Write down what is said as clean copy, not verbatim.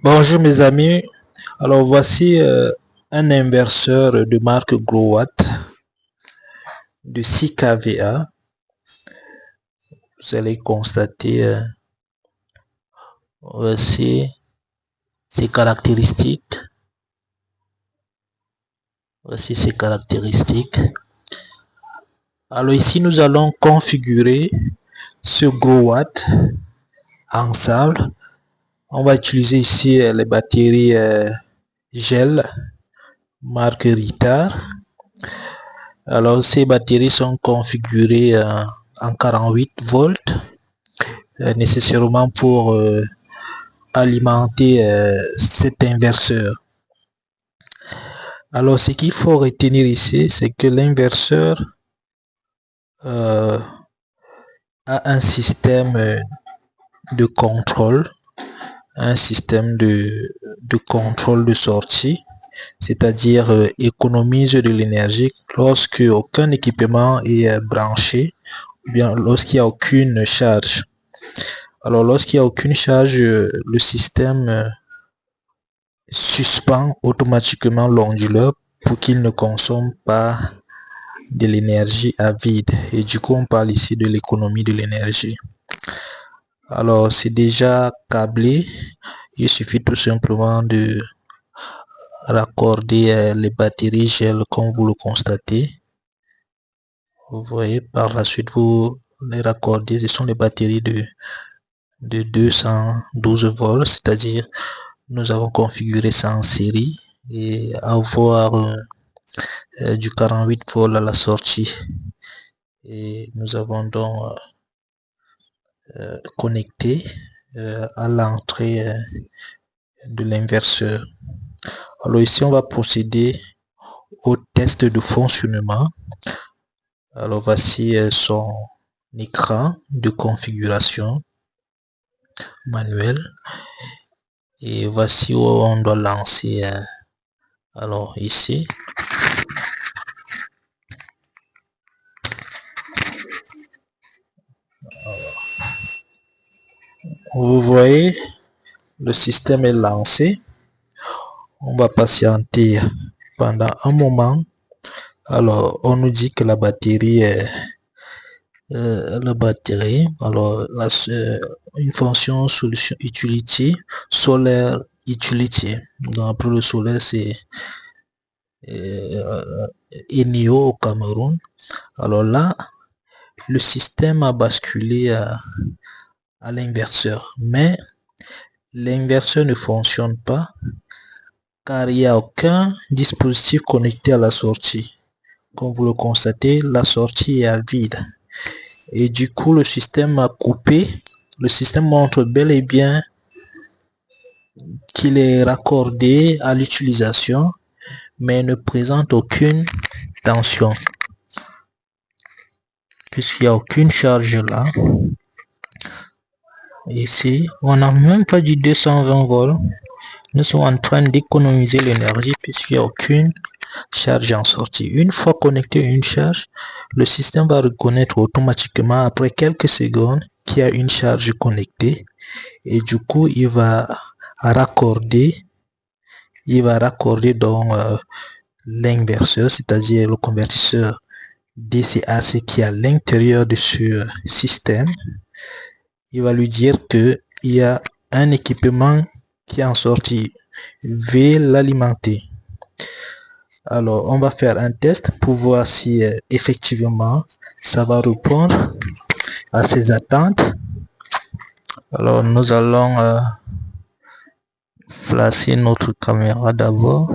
Bonjour mes amis, alors voici un inverseur de marque Growatt de 6 kVA. Vous allez constater voici ses caractéristiques. Voici ses caractéristiques. Alors ici nous allons configurer ce Growatt ensemble. On va utiliser ici les batteries gel marque Ritar. Alors ces batteries sont configurées en 48 volts nécessairement pour alimenter cet inverseur. Alors ce qu'il faut retenir ici, c'est que l'inverseur a un système de contrôle, de sortie, c'est-à-dire économise de l'énergie lorsque aucun équipement est branché ou bien lorsqu'il n'y a aucune charge. Alors lorsqu'il n'y a aucune charge, le système suspend automatiquement l'onduleur pour qu'il ne consomme pas de l'énergie à vide, et du coup on parle ici de l'économie de l'énergie. Alors c'est déjà câblé, il suffit tout simplement de raccorder les batteries gel comme vous le constatez. Vous voyez, par la suite vous les raccordez, ce sont les batteries de 212 volts, c'est-à-dire nous avons configuré ça en série et avoir du 48 volts à la sortie, et nous avons donc connecté à l'entrée de l'inverseur. Alors ici on va procéder au test de fonctionnement. Alors voici son écran de configuration manuel, et voici où on doit lancer. Alors ici vous voyez, le système est lancé. On va patienter pendant un moment. Alors on nous dit que la batterie alors une fonction solution utility solaire utility. Donc après le solaire c'est Enio au Cameroun. Alors là le système a basculé à l'inverseur, mais l'inverseur ne fonctionne pas car il n'y a aucun dispositif connecté à la sortie. Comme vous le constatez, la sortie est à vide, et du coup le système a coupé. Le système montre bel et bien qu'il est raccordé à l'utilisation, mais ne présente aucune tension puisqu'il n'y a aucune charge là. Ici on n'a même pas du 220 volts. Nous sommes en train d'économiser l'énergie puisqu'il n'y a aucune charge en sortie. Une fois connecté à une charge, le système va reconnaître automatiquement après quelques secondes qu'il y a une charge connectée, et du coup il va raccorder donc l'inverseur, c'est-à-dire le convertisseur DC-AC qui est à l'intérieur de ce système. Il va lui dire que il y a un équipement qui est en sortie, veuillez l'alimenter. Alors on va faire un test pour voir si effectivement ça va répondre à ses attentes. Alors nous allons placer notre caméra d'abord.